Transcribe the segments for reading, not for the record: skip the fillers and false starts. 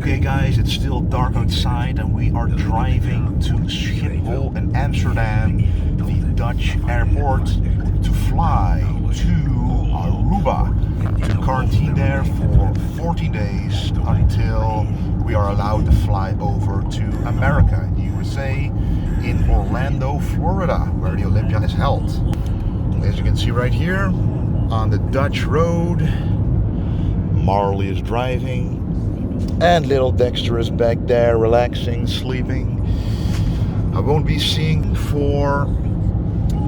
Okay guys, it's still dark outside and we are driving to Schiphol in Amsterdam, the Dutch airport, to fly to Aruba, to quarantine there for 14 days until we are allowed to fly over to America, the USA, in Orlando, Florida, where the Olympia is held. As you can see right here, on the Dutch road, Marley is driving. And little Dexter is back there relaxing, sleeping. I won't be seeing for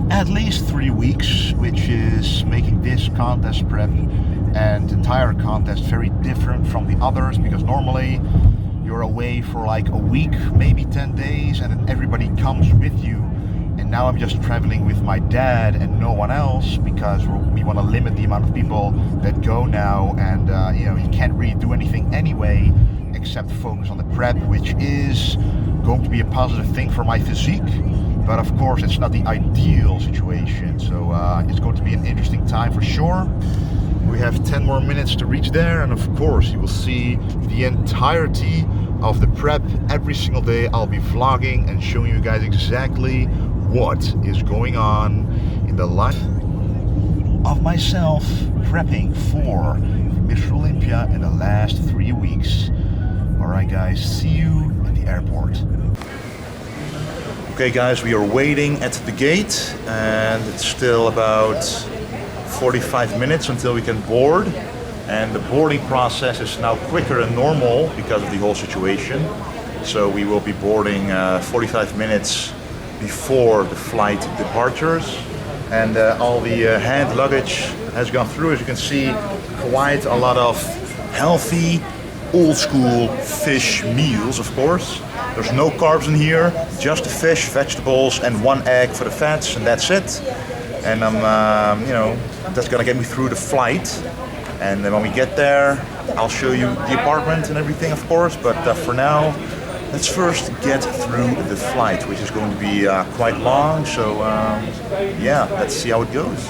at least 3 weeks, which is making this contest prep and entire contest very different from the others, because normally you're away for like a week, maybe 10 days, and then everybody comes with you. And now I'm just traveling with my dad and no one else, because we want to limit the amount of people that go now, and you can't really do anything anyway except focus on the prep, which is going to be a positive thing for my physique, but of course it's not the ideal situation, so it's going to be an interesting time for sure. We have 10 more minutes to reach there, and of course you will see the entirety of the prep every single day. I'll be vlogging and showing you guys exactly what is going on in the life of myself prepping for Mr. Olympia in the last 3 weeks. Alright guys, see you at the airport. Okay guys, we are waiting at the gate and it's still about 45 minutes until we can board. And the boarding process is now quicker than normal because of the whole situation. So we will be boarding 45 minutes before the flight departures. And all the hand luggage has gone through. As you can see, quite a lot of healthy, old school fish meals, of course. There's no carbs in here, just the fish, vegetables, and 1 egg for the fats, and that's it. And I'm, that's gonna get me through the flight. And then when we get there, I'll show you the apartment and everything, of course. But for now, let's first get through the flight, which is going to be quite long. So yeah, let's see how it goes.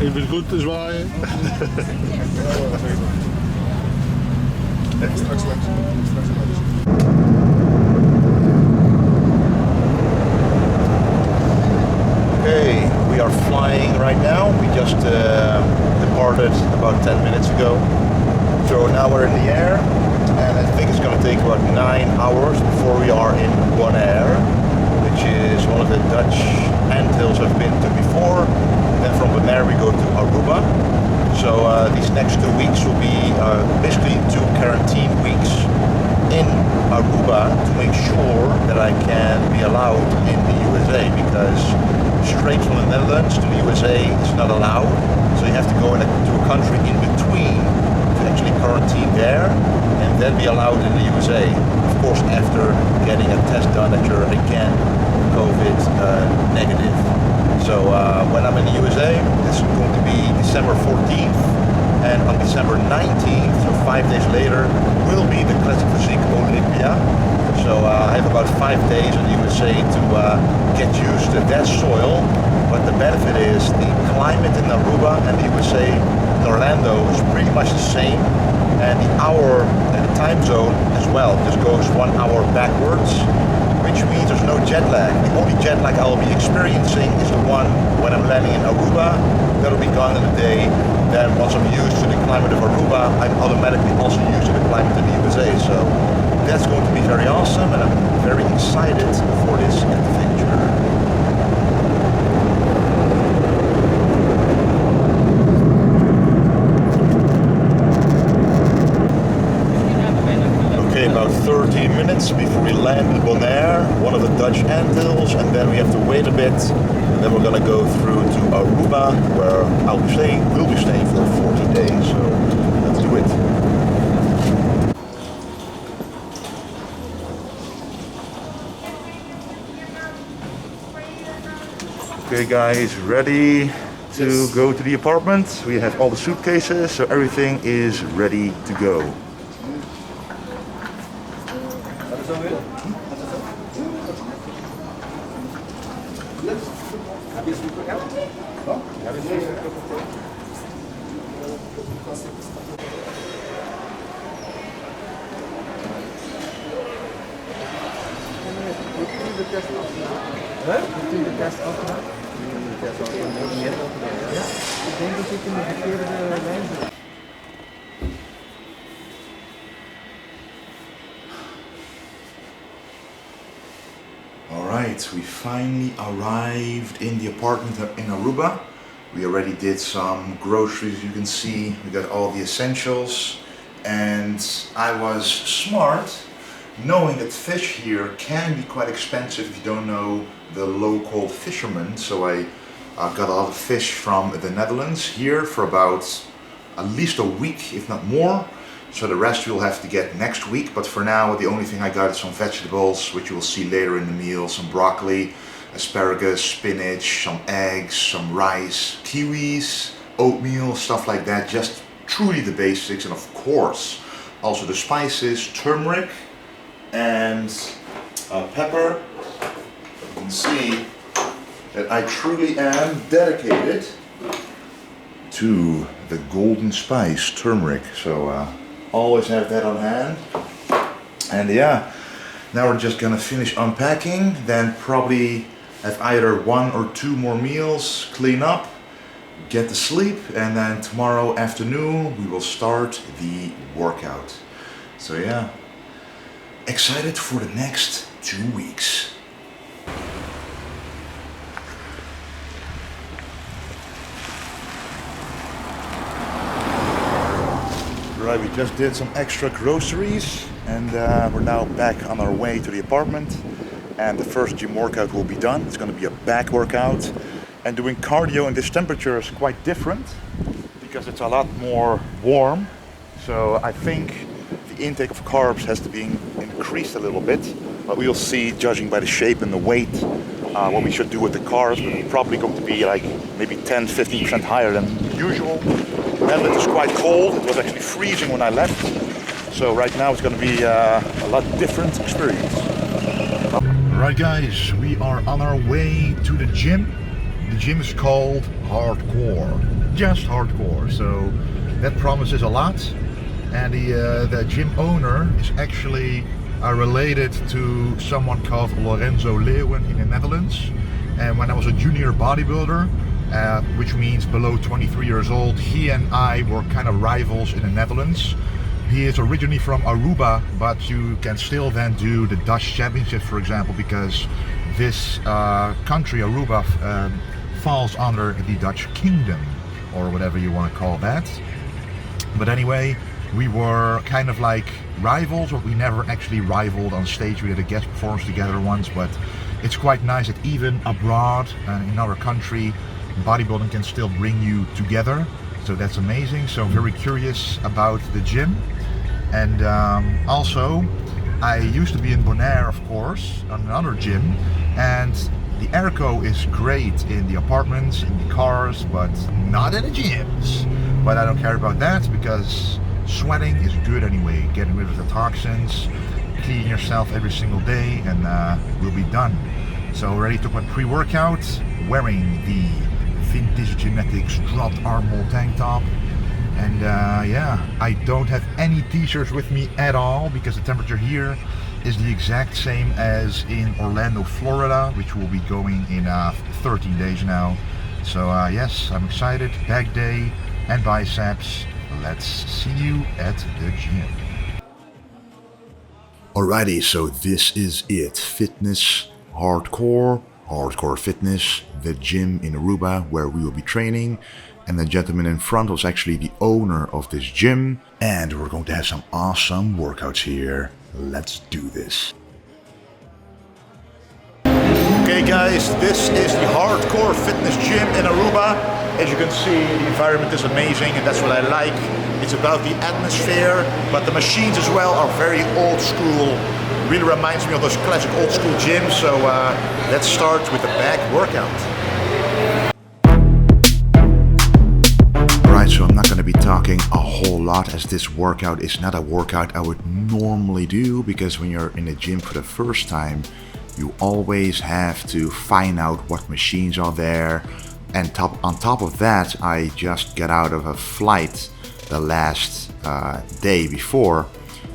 Even goed te zwaaien. Straks langs. Okay, we are flying right now. We just departed about 10 minutes ago. So now we're in the air, and I think it's going to take about 9 hours before we are in Bonaire, which is one of the Dutch Antilles I've been to before. Then from Bonaire we go to Aruba. So these next 2 weeks will be basically 2 quarantine weeks in Aruba to make sure that I can be allowed in the USA, because straight from the Netherlands to the USA is not allowed. So you have to go to a country in between to actually quarantine there and then be allowed in the USA. Of course, after getting a test done that you're again COVID negative. So when I'm in the USA, it's going to be December 14th, and on December 19th, so 5 days later, will be the Classic Physique Olympia. So I have about 5 days in the USA to get used to that soil. But the benefit is the climate in Aruba and the USA, in Orlando, is pretty much the same, and the hour and the time zone as well just goes 1 hour backwards, which means there's no jet lag. The only jet lag I'll be experiencing is the one when I'm landing in Aruba. That'll be gone in a day. Then once I'm used to the climate of Aruba, I'm automatically also used to the climate in the USA. So that's going to be very awesome, and I'm very excited for this adventure. Okay, about 30 minutes before we land in Bonaire, one of the Dutch Antilles, and then we have to wait a bit, and then we're gonna go through to Aruba, where we'll be staying for 14 days, so let's do it. Okay guys, ready to go to the apartment. We have all the suitcases, so everything is ready to go. Alright, we finally arrived in the apartment in Aruba. We already did some groceries, you can see. We got all the essentials. And I was smart, knowing that fish here can be quite expensive if you don't know the local fishermen. So I got a lot of fish from the Netherlands here for about at least a week, if not more. So the rest you'll have to get next week, but for now the only thing I got is some vegetables, which you will see later in the meal, some broccoli, asparagus, spinach, some eggs, some rice, kiwis, oatmeal, stuff like that, just truly the basics, and of course also the spices, turmeric and pepper. You can see that I truly am dedicated to the golden spice, turmeric, so always have that on hand. And yeah, now we're just gonna finish unpacking, then probably have either 1 or 2 more meals, clean up, get to sleep, and then tomorrow afternoon we will start the workout. So yeah, excited for the next 2 weeks. Right, we just did some extra groceries and we're now back on our way to the apartment, and the first gym workout will be done. It's going to be a back workout, and doing cardio in this temperature is quite different because it's a lot more warm. So I think the intake of carbs has to be increased a little bit, but we'll see, judging by the shape and the weight, what we should do with the carbs. But we're probably going to be like maybe 10-15% higher than usual. Netherlands is quite cold. It was actually freezing when I left. So right now it's going to be a lot different experience. Right guys, we are on our way to the gym. The gym is called Hardcore. Just Hardcore. So that promises a lot. And the gym owner is actually related to someone called Lorenzo Leeuwen in the Netherlands. And when I was a junior bodybuilder, which means below 23 years old, he and I were kind of rivals in the Netherlands. He is originally from Aruba, but you can still then do the Dutch Championship, for example, because this country, Aruba, falls under the Dutch Kingdom, or whatever you want to call that. But anyway, we were kind of like rivals, but we never actually rivaled on stage. We did a guest performance together once, but it's quite nice that even abroad and in another country, bodybuilding can still bring you together. So that's amazing. So I'm very curious about the gym. And also, I used to be in Bonaire, of course, on another gym, and the airco is great in the apartments, in the cars, but not in the gyms. But I don't care about that because sweating is good anyway. Getting rid of the toxins, clean yourself every single day, and we'll be done. So already took my pre-workout, wearing the Vintage Genetics dropped armhole tank top. And yeah, I don't have any t-shirts with me at all because the temperature here is the exact same as in Orlando, Florida, which will be going in 13 days now. So yes, I'm excited. Back day and biceps. Let's see you at the gym. Alrighty, so this is it. Fitness, hardcore fitness, the gym in Aruba where we will be training. And the gentleman in front was actually the owner of this gym. And we're going to have some awesome workouts here. Let's do this. Okay guys, this is the hardcore fitness gym in Aruba. As you can see, the environment is amazing and that's what I like. It's about the atmosphere, but the machines as well are very old school. Really reminds me of those classic old school gyms. So let's start with the back workout. talking a whole lot, as this workout is not a workout I would normally do, because when you're in the gym for the first time, you always have to find out what machines are there. And on top of that, I just got out of a flight the last day before.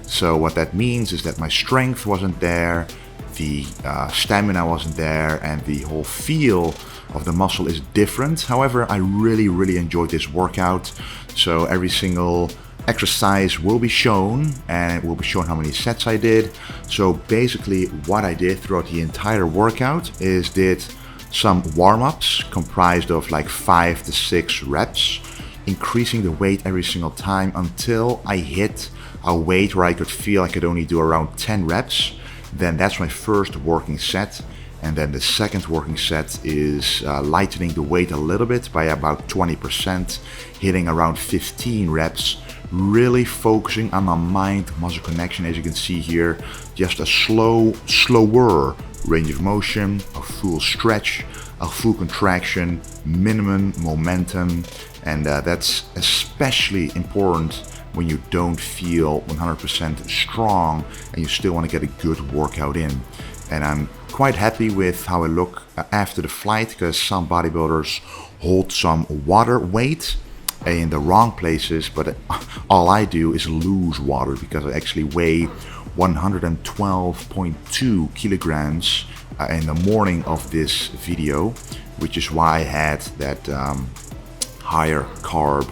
So what that means is that my strength wasn't there, the stamina wasn't there, and the whole feel of the muscle is different. However, I really enjoyed this workout. So every single exercise will be shown, and it will be shown how many sets I did. So basically what I did throughout the entire workout is did some warm-ups comprised of like 5 to 6 reps, increasing the weight every single time until I hit a weight where I could feel I could only do around 10 reps. Then that's my first working set. And then the second working set is lightening the weight a little bit by about 20%, hitting around 15 reps, really focusing on my mind-muscle connection. As you can see here, just a slower range of motion, a full stretch, a full contraction, minimum momentum. And that's especially important when you don't feel 100% strong and you still want to get a good workout in. And I'm quite happy with how I look after the flight, because some bodybuilders hold some water weight in the wrong places, but all I do is lose water, because I actually weigh 112.2 kilograms in the morning of this video, which is why I had that higher carb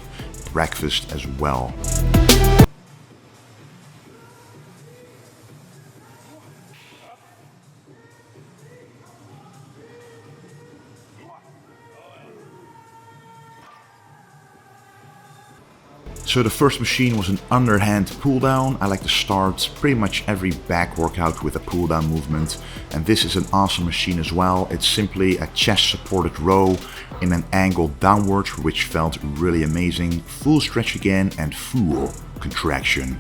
breakfast as well. So the first machine was an underhand pull down. I like to start pretty much every back workout with a pull down movement, and this is an awesome machine as well. It's simply a chest supported row in an angle downwards, which felt really amazing. Full stretch again and full contraction.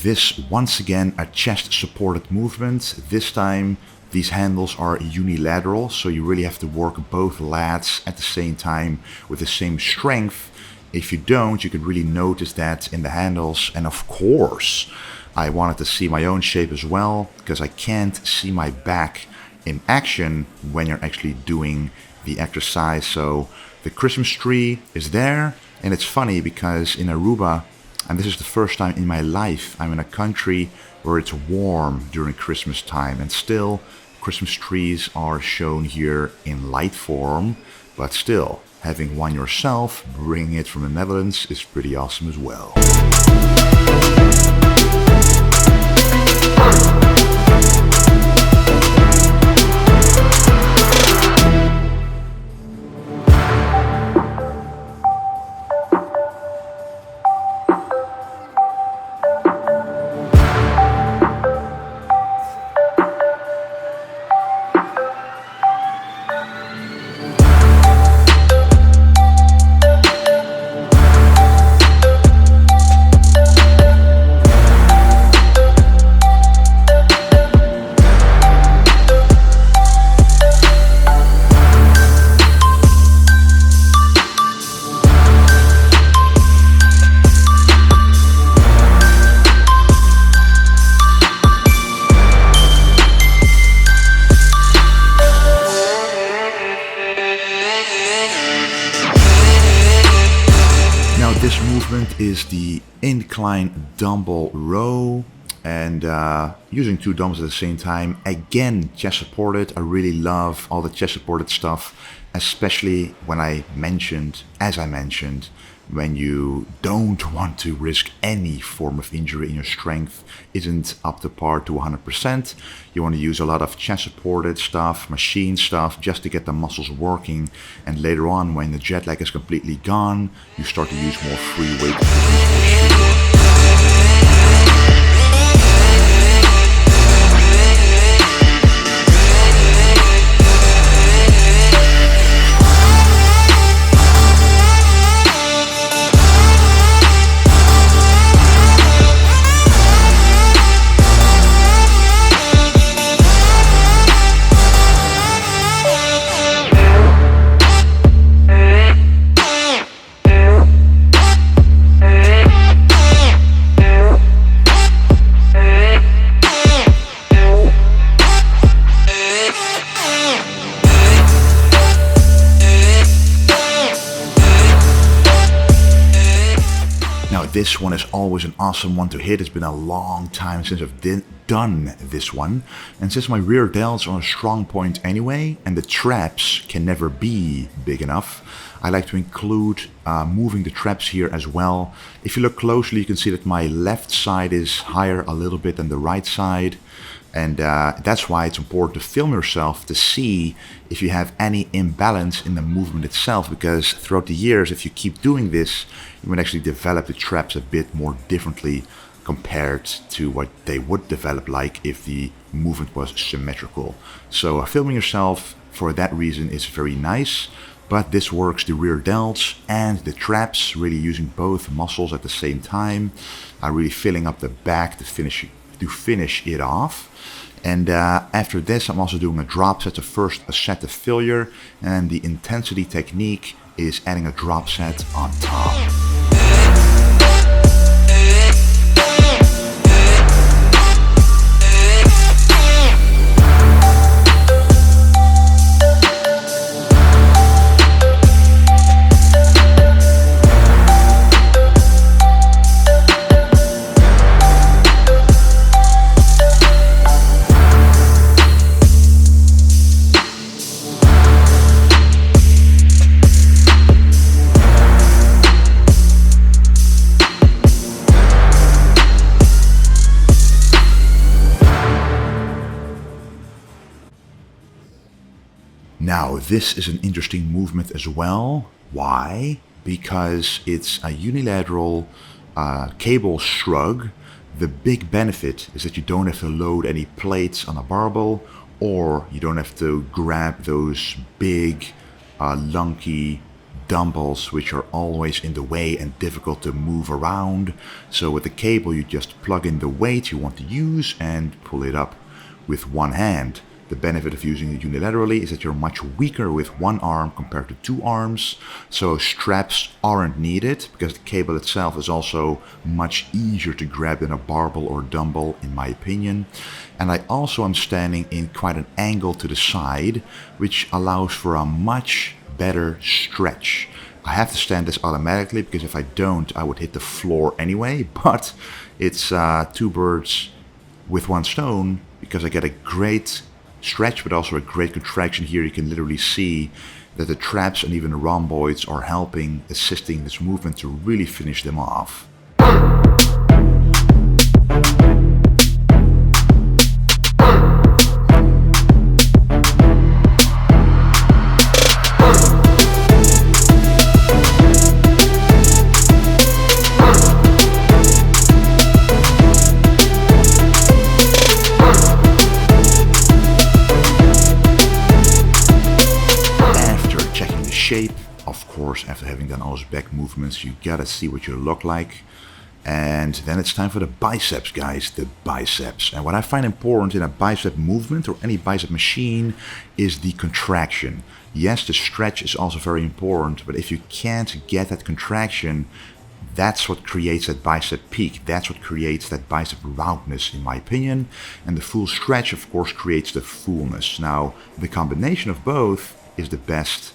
This once again a chest supported movement. This time these handles are unilateral, so you really have to work both lats at the same time with the same strength. If you don't, you can really notice that in the handles. And of course, I wanted to see my own shape as well, because I can't see my back in action when you're actually doing the exercise. So the Christmas tree is there, and it's funny because in Aruba, and this is the first time in my life I'm in a country where it's warm during Christmas time, and still Christmas trees are shown here in light form, but still having one yourself, bringing it from the Netherlands, is pretty awesome as well. This movement is the incline dumbbell row, and using 2 dumbbells at the same time. Again, chest supported. I really love all the chest supported stuff, especially when as I mentioned, when you don't want to risk any form of injury and your strength isn't up to par to 100%. You want to use a lot of chest supported stuff, machine stuff, just to get the muscles working. And later on, when the jet lag is completely gone, you start to use more free weight. This one is always an awesome one to hit. It's been a long time since I've done this one. And since my rear delts are on a strong point anyway, and the traps can never be big enough, I like to include moving the traps here as well. If you look closely, you can see that my left side is higher a little bit than the right side. And that's why it's important to film yourself to see if you have any imbalance in the movement itself, because throughout the years, if you keep doing this, you might actually develop the traps a bit more differently compared to what they would develop like if the movement was symmetrical. So filming yourself for that reason is very nice, but this works the rear delts and the traps, really using both muscles at the same time, really filling up the back to finish it off. And after this, I'm also doing a drop set, the first a set of failure, and the intensity technique is adding a drop set on top. Now, this is an interesting movement as well. Why? Because it's a unilateral cable shrug. The big benefit is that you don't have to load any plates on a barbell, or you don't have to grab those big, lunky dumbbells which are always in the way and difficult to move around. So with the cable, you just plug in the weight you want to use and pull it up with one hand. The benefit of using it unilaterally is that you're much weaker with one arm compared to 2 arms, so straps aren't needed because the cable itself is also much easier to grab than a barbell or dumbbell, in my opinion. And I also am standing in quite an angle to the side, which allows for a much better stretch. I have to stand this automatically because if I don't, I would hit the floor anyway, but it's 2 birds with 1 stone because I get a great stretch but also a great contraction here. You can literally see that the traps and even the rhomboids are helping, assisting this movement to really finish them off. Shape, of course, after having done all those back movements, you gotta see what you look like. And then it's time for the biceps, guys, the biceps. And what I find important in a bicep movement or any bicep machine is the contraction. Yes, the stretch is also very important, but if you can't get that contraction, that's what creates that bicep peak. That's what creates that bicep roundness, in my opinion. And the full stretch, of course, creates the fullness. Now, the combination of both is the best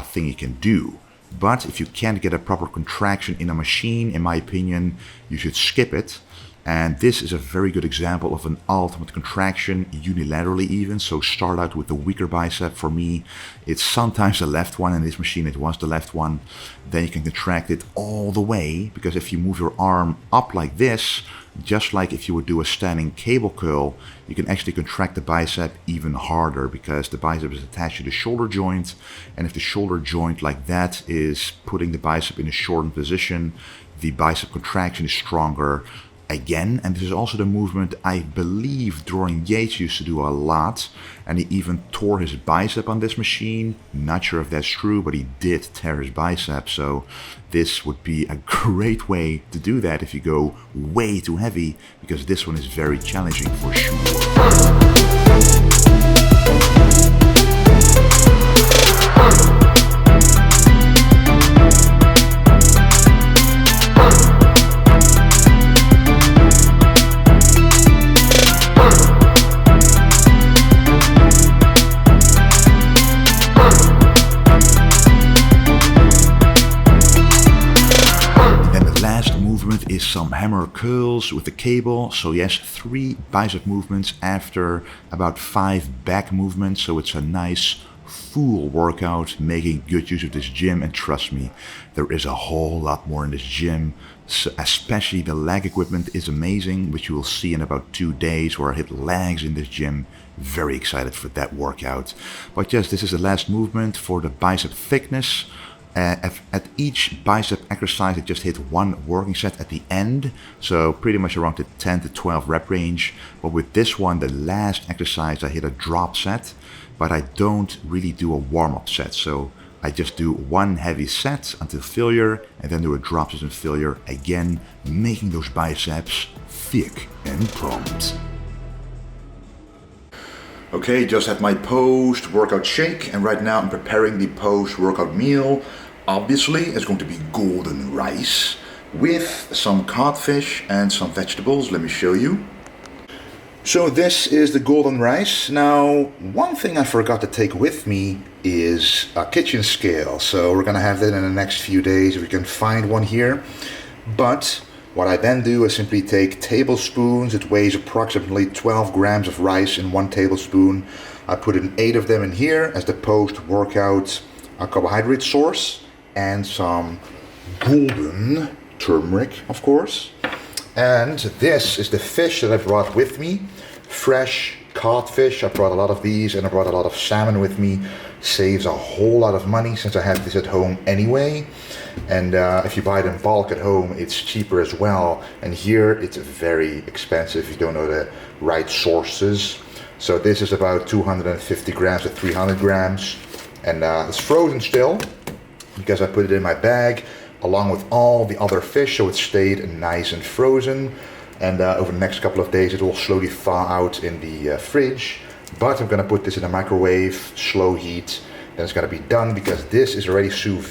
thing you can do. But if you can't get a proper contraction in a machine, in my opinion, you should skip it And this is a very good example of an ultimate contraction, unilaterally even. So start out with the weaker bicep. For me, it's sometimes the left one. In this machine, it was the left one. Then you can contract it all the way, because if you move your arm up like this, just like if you would do a standing cable curl, you can actually contract the bicep even harder, because the bicep is attached to the shoulder joint. And if the shoulder joint like that is putting the bicep in a shortened position, the bicep contraction is stronger again. And this is also the movement I believe Dorian Yates used to do a lot, and he even tore his bicep on this machine. Not sure if that's true, but he did tear his bicep. So this would be a great way to do that if you go way too heavy, because this one is very challenging for sure. Is some hammer curls with the cable. So yes, 3 bicep movements after about 5 back movements. So it's a nice full workout, making good use of this gym. And trust me, there is a whole lot more in this gym. So especially the leg equipment is amazing, which you will see in about 2 days, where I hit legs in this gym. Very excited for that workout. But yes, this is the last movement for the bicep thickness. At each bicep exercise, I just hit 1 working set at the end, so pretty much around the 10 to 12 rep range. But with this one, the last exercise, I hit a drop set, but I don't really do a warm-up set. So I just do 1 heavy set until failure, and then do a drop set and failure again, making those biceps thick and prompt. Okay, just had my post-workout shake, and right now I'm preparing the post-workout meal. Obviously, it's going to be golden rice with some codfish and some vegetables. Let me show you. So this is the golden rice. Now, one thing I forgot to take with me is a kitchen scale. So we're gonna have that in the next few days if we can find one here. But what I then do is simply take tablespoons. It weighs approximately 12 grams of rice in 1 tablespoon. I put in 8 of them in here as the post-workout carbohydrate source, and some golden turmeric, of course. And this is the fish that I brought with me. Fresh codfish. I brought a lot of these, and I brought a lot of salmon with me. Saves a whole lot of money since I have this at home anyway. And if you buy it in bulk at home, it's cheaper as well. And here it's very expensive if you don't know the right sources. So this is about 250 grams to 300 grams. And it's frozen still, because I put it in my bag along with all the other fish, so it stayed nice and frozen. And over the next couple of days it will slowly thaw out in the fridge. But I'm gonna put this in a microwave, slow heat, then it's gonna be done, because this is already sous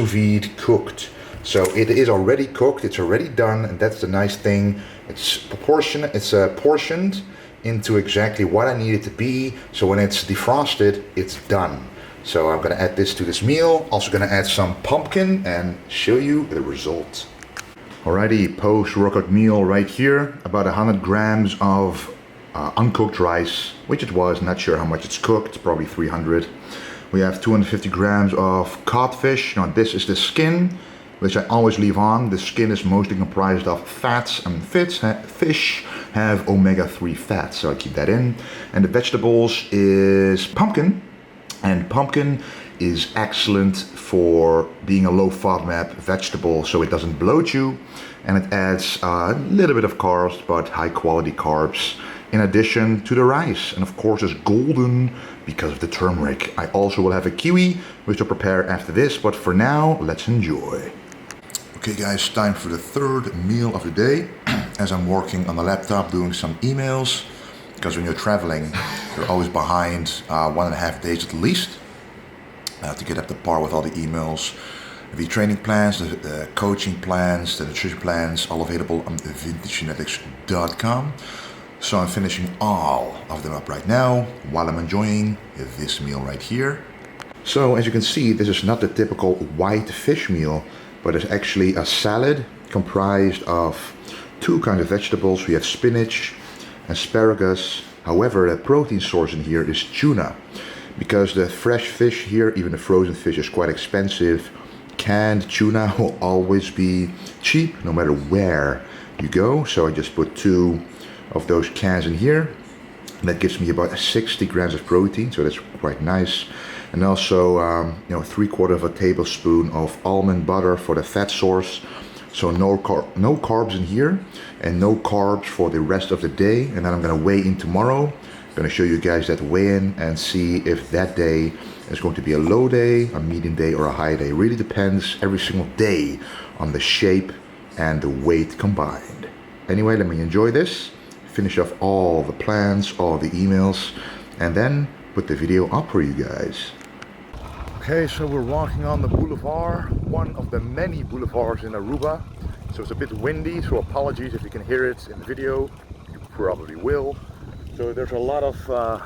vide cooked. So it is already cooked, it's already done, and that's the nice thing. It's portioned into exactly what I need it to be, so when it's defrosted, it's done. So I'm gonna add this to this meal. Also gonna add some pumpkin and show you the result. Alrighty, post-workout meal right here. About 100 grams of uncooked rice, which it was, not sure how much it's cooked, probably 300. We have 250 grams of codfish. Now this is the skin, which I always leave on. The skin is mostly comprised of fats, and fish have omega-3 fats, so I keep that in. And the vegetables is pumpkin, and pumpkin is excellent for being a low FODMAP vegetable, so it doesn't bloat you, and it adds a little bit of carbs, but high quality carbs, in addition to the rice. And of course it's golden because of the turmeric. I also will have a kiwi, which I'll prepare after this, but for now, let's enjoy. Okay guys, time for the 3rd meal of the day, as I'm working on the laptop doing some emails, because when you're traveling, you're always behind 1.5 days at least, to get up to par with all the emails. The training plans, the coaching plans, the nutrition plans, all available on vintagegenetics.com. So I'm finishing all of them up right now, while I'm enjoying this meal right here. So as you can see, this is not the typical white fish meal, but it's actually a salad comprised of two kinds of vegetables. We have spinach, asparagus. However, the protein source in here is tuna, because the fresh fish here, even the frozen fish, is quite expensive. Canned tuna will always be cheap no matter where you go, so I just put 2 of those cans in here. That gives me about 60 grams of protein, so that's quite nice. And also 3/4 of a tablespoon of almond butter for the fat source. So no carbs in here, and no carbs for the rest of the day. And then I'm gonna weigh in tomorrow. I'm gonna show you guys that weigh-in and see if that day is going to be a low day, a medium day, or a high day. It really depends every single day on the shape and the weight combined. Anyway, let me enjoy this, finish off all the plans, all the emails, and then put the video up for you guys. Okay, so we're walking on the boulevard, one of the many boulevards in Aruba. So it's a bit windy, so apologies if you can hear it in the video. You probably will. So there's a lot of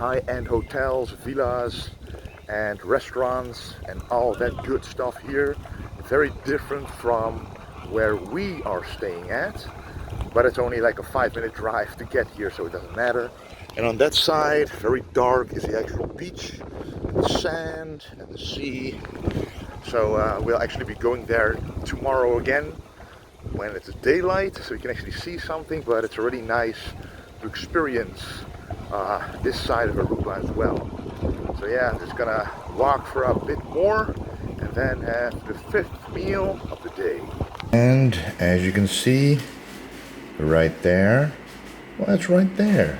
high-end hotels, villas, and restaurants, and all that good stuff here. Very different from where we are staying at, but it's only like a 5-minute drive to get here, so it doesn't matter. And on that side, very dark, is the actual beach, the sand and the sea. So we'll actually be going there tomorrow again when it's daylight, so you can actually see something, but it's really nice to experience this side of Aruba as well. So yeah, I'm just gonna walk for a bit more and then have the 5th meal of the day. And as you can see, right there, well, that's right there.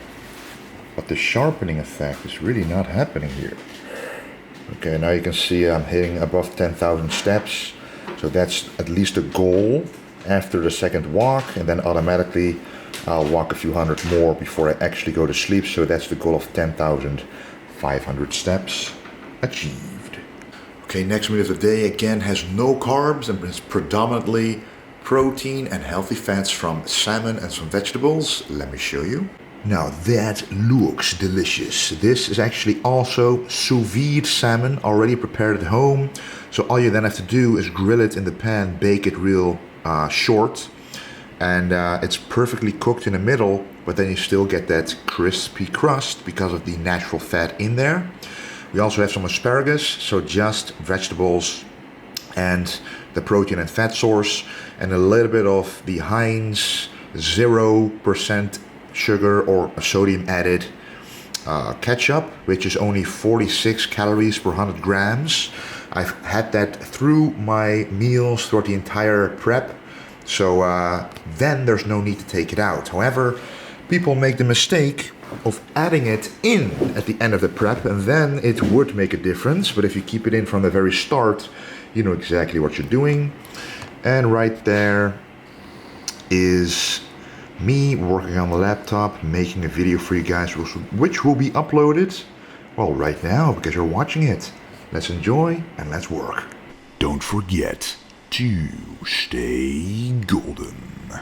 But the sharpening effect is really not happening here. Okay, now you can see I'm hitting above 10,000 steps. So that's at least a goal after the second walk, and then automatically I'll walk a few hundred more before I actually go to sleep. So that's the goal of 10,500 steps achieved. Okay, next meal of the day again has no carbs and is predominantly protein and healthy fats from salmon and some vegetables. Let me show you. Now that looks delicious. This is actually also sous vide salmon already prepared at home. So all you then have to do is grill it in the pan, bake it real short, and it's perfectly cooked in the middle, but then you still get that crispy crust because of the natural fat in there. We also have some asparagus, so just vegetables and the protein and fat source, and a little bit of the Heinz 0% sugar or sodium added ketchup, which is only 46 calories per 100 grams. I've had that through my meals throughout the entire prep, so then there's no need to take it out. However, people make the mistake of adding it in at the end of the prep, and then it would make a difference. But if you keep it in from the very start, you know exactly what you're doing. And right there is me working on the laptop, making a video for you guys, which will be uploaded, well, right now, because you're watching it. Let's enjoy and let's work. Don't forget to stay golden.